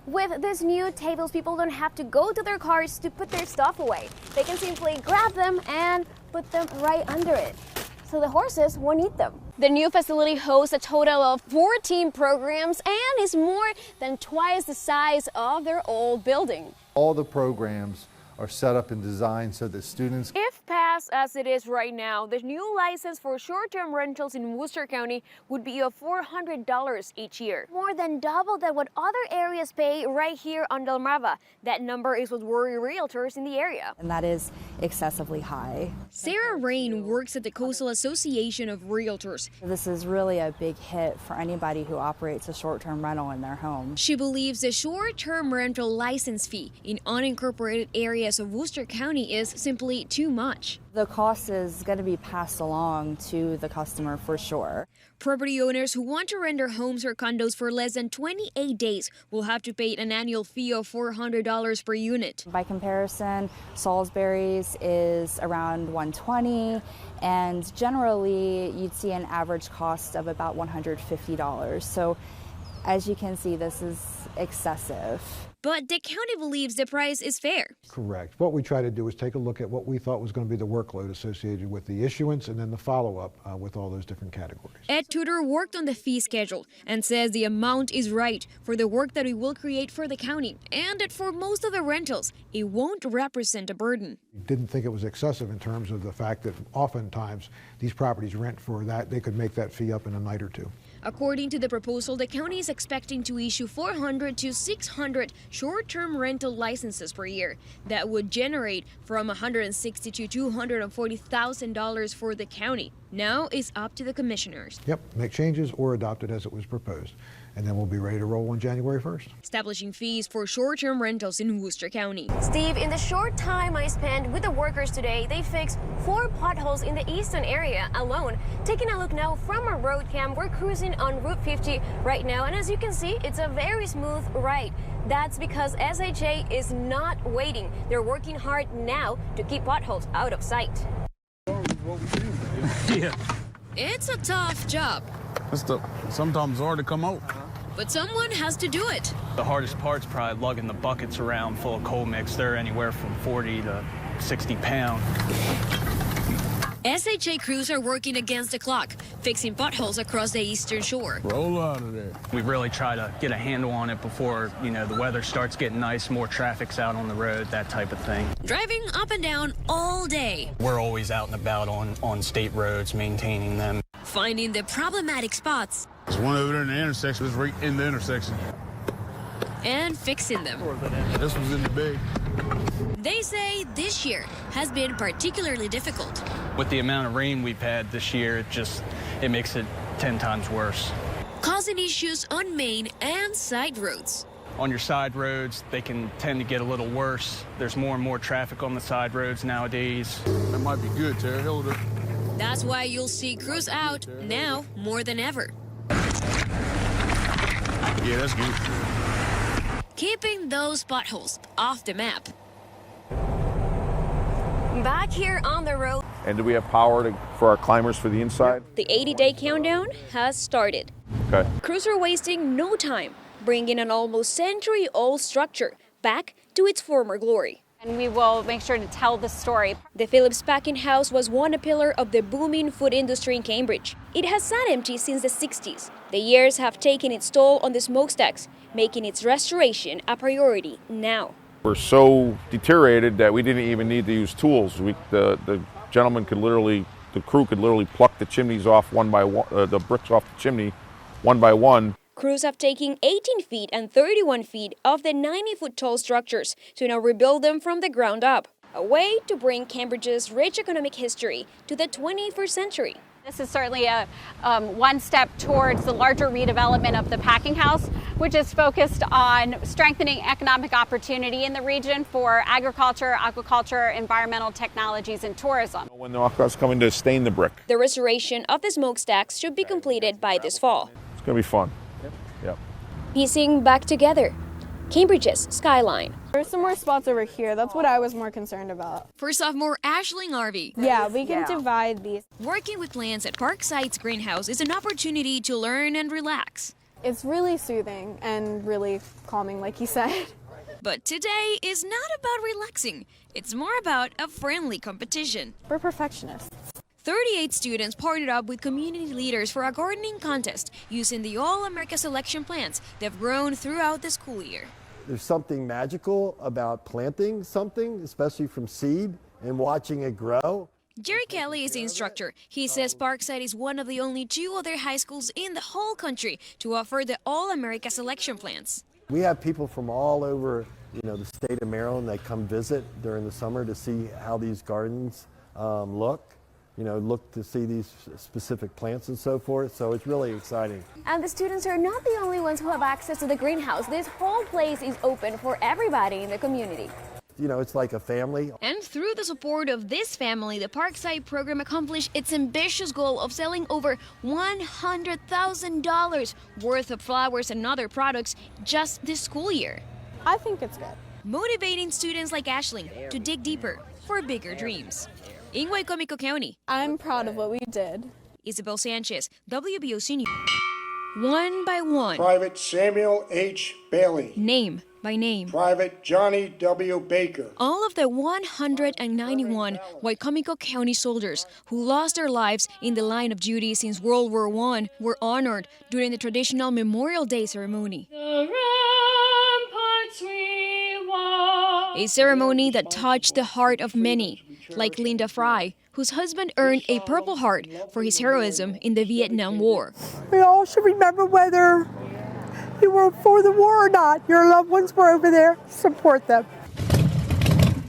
With these new tables, people don't have to go to their cars to put their stuff away. They can simply grab them and put them right under it, so the horses won't eat them. The new facility hosts a total of 14 programs and is more than twice the size of their old building. All the programs are set up and designed so that students... If passed as it is right now, the new license for short-term rentals in Worcester County would be of $400 each year. More than double than what other areas pay right here on Delmarva. That number is what worries realtors in the area. And that is excessively high. Sarah Rain works at the Coastal Association of Realtors. This is really a big hit for anybody who operates a short-term rental in their home. She believes the short-term rental license fee in unincorporated areas of Worcester County is simply too much. The cost is going to be passed along to the customer for sure. Property owners who want to rent their homes or condos for less than 28 days will have to pay an annual fee of $400 per unit. By comparison, Salisbury's is around $120, and generally you'd see an average cost of about $150. So as you can see, this is excessive. But the county believes the price is fair. Correct. What we try to do is take a look at what we thought was going to be the workload associated with the issuance and then the follow-up with all those different categories. Ed Tudor worked on the fee schedule and says the amount is right for the work that it will create for the county and that for most of the rentals, it won't represent a burden. We didn't think it was excessive in terms of the fact that oftentimes these properties rent for that. They could make that fee up in a night or two. According to the proposal, the county is expecting to issue 400 to 600 short-term rental licenses per year. That would generate from $160,000 to $240,000 for the county. Now it's up to the commissioners. Yep, make changes or adopt it as it was proposed. And then we'll be ready to roll on January 1st. Establishing fees for short-term rentals in Worcester County. Steve, in the short time I spent with the workers today, they fixed 4 potholes in the eastern area alone. Taking a look now from our road cam, we're cruising on Route 50 right now, and as you can see, it's a very smooth ride. That's because SHA is not waiting. They're working hard now to keep potholes out of sight. Yeah. It's a tough job. Sometimes it's hard to come out. But someone has to do it. The hardest part's probably lugging the buckets around full of coal mix. They're anywhere from 40 to 60 pounds. SHA crews are working against the clock, fixing potholes across the eastern shore. Roll out of there. We really try to get a handle on it before, the weather starts getting nice, more traffic's out on the road, that type of thing. Driving up and down all day. We're always out and about on state roads, maintaining them. Finding the problematic spots. There's one over there in the intersection. It's right in the intersection. And fixing them. This one's in the big. They say this year has been particularly difficult. With the amount of rain we've had this year, it makes it 10 times worse. Causing issues on main and side roads. On your side roads, they can tend to get a little worse. There's more and more traffic on the side roads nowadays. That might be good, Terry. Hold it. That's why you'll see crews out now more than ever. Yeah, that's good. Keeping those potholes off the map. Back here on the road. And do we have power for our climbers for the inside? The 80-day countdown has started. Okay. Crews are wasting no time, bringing an almost century-old structure back to its former glory. And we will make sure to tell the story. The Phillips Packing House was once a pillar of the booming food industry in Cambridge. It has sat empty since the 60s. The years have taken its toll on the smokestacks, making its restoration a priority now. We're so deteriorated that we didn't even need to use tools. The gentleman could literally, the crew could literally pluck the chimneys off one by one, the bricks off the chimney one by one. Crews have taken 18 feet and 31 feet of the 90-foot tall structures to now rebuild them from the ground up. A way to bring Cambridge's rich economic history to the 21st century. This is certainly a one step towards the larger redevelopment of the packing house, which is focused on strengthening economic opportunity in the region for agriculture, aquaculture, environmental technologies, and tourism. When the Aqua's coming to stain the brick. The restoration of the smokestacks should be completed by this fall. It's going to be fun. Yep. Piecing back together Cambridge's skyline. There's some more spots over here. That's what I was more concerned about. For sophomore Ashling Arvey. Yeah, we can divide these. Working with plants at Parkside's greenhouse is an opportunity to learn and relax. It's really soothing and really calming, like you said. But today is not about relaxing. It's more about a friendly competition. We're perfectionists. 38 students partnered up with community leaders for a gardening contest using the All-America selection plants they've grown throughout the school year. There's something magical about planting something, especially from seed, and watching it grow. Jerry Kelly is the instructor. He says Parkside is one of the only 2 other high schools in the whole country to offer the All-America selection plants. We have people from all over, the state of Maryland that come visit during the summer to see how these gardens look to see these specific plants and so forth. So it's really exciting. And the students are not the only ones who have access to the greenhouse. This whole place is open for everybody in the community. It's like a family. And through the support of this family, the Parkside program accomplished its ambitious goal of selling over $100,000 worth of flowers and other products just this school year. I think it's good. Motivating students like Ashling to dig deeper for bigger dreams. In Wacomico County, I'm proud of what we did. Isabel Sanchez, WBOC News. One by one. Private Samuel H. Bailey. Name by name. Private Johnny W. Baker. All of the 191 Wacomico County soldiers who lost their lives in the line of duty since World War I were honored during the traditional Memorial Day ceremony. A ceremony that touched the heart of many, like Linda Fry, whose husband earned a Purple Heart for his heroism in the Vietnam War. We all should remember whether you were for the war or not. Your loved ones were over there. Support them.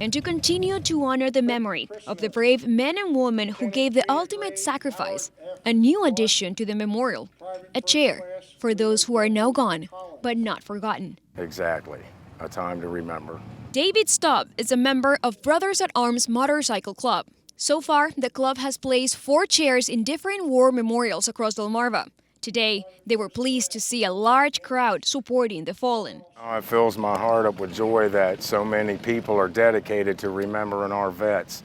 And to continue to honor the memory of the brave men and women who gave the ultimate sacrifice, a new addition to the memorial, a chair for those who are now gone, but not forgotten. Exactly. A time to remember. David Stubb is a member of Brothers at Arms Motorcycle Club. So far, the club has placed 4 chairs in different war memorials across Delmarva. Today, they were pleased to see a large crowd supporting the fallen. It fills my heart up with joy that so many people are dedicated to remembering our vets.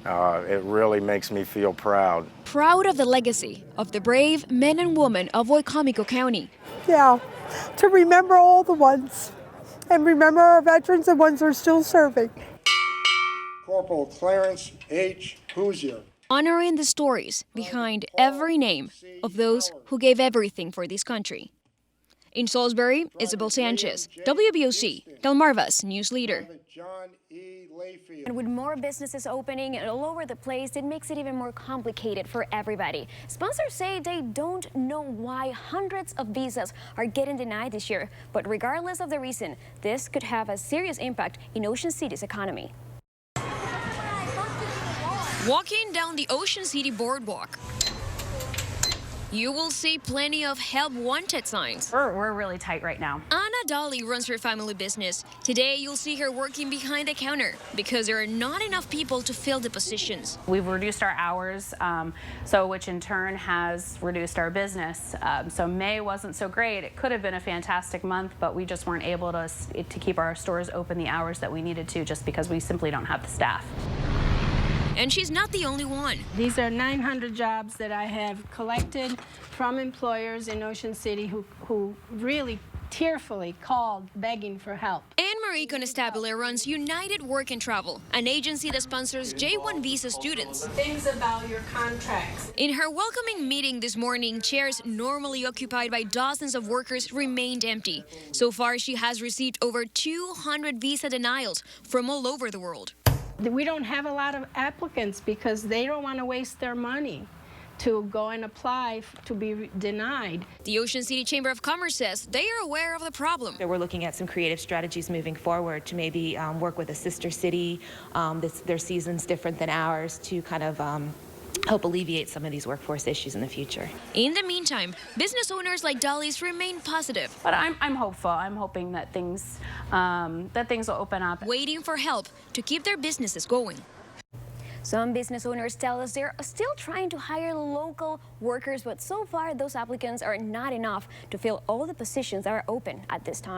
It really makes me feel proud. Proud of the legacy of the brave men and women of Wacomico County. Yeah, to remember all the ones and remember our veterans and ones who are still serving. Corporal Clarence H. Hoosier. Honoring the stories behind every name of those who gave everything for this country. In Salisbury, Isabel Sanchez, WBOC, Delmarva's news leader. And with more businesses opening all over the place, it makes it even more complicated for everybody. Sponsors say they don't know why hundreds of visas are getting denied this year. But regardless of the reason, this could have a serious impact in Ocean City's economy. Walking down the Ocean City boardwalk, you will see plenty of help wanted signs. We're really tight right now. Anna Dolly runs her family business. Today, you'll see her working behind the counter because there are not enough people to fill the positions. We've reduced our hours, which in turn has reduced our business. So May wasn't so great. It could have been a fantastic month, but we just weren't able to keep our stores open the hours that we needed to just because we simply don't have the staff. And she's not the only one. These are 900 jobs that I have collected from employers in Ocean City who really tearfully called begging for help. Anne-Marie Conestabile runs United Work and Travel, an agency that sponsors J-1 visa students. Things about your contracts. In her welcoming meeting this morning, chairs normally occupied by dozens of workers remained empty. So far, she has received over 200 visa denials from all over the world. We don't have a lot of applicants because they don't want to waste their money to go and apply to be denied. The Ocean City Chamber of Commerce says they are aware of the problem. We're looking at some creative strategies moving forward to maybe work with a sister city. Their season's different than ours to kind of help alleviate some of these workforce issues in the future. In the meantime, business owners like Dolly's remain positive. But I'm hopeful. I'm hoping that things will open up. Waiting for help to keep their businesses going. Some business owners tell us they're still trying to hire local workers, but so far those applicants are not enough to fill all the positions that are open at this time.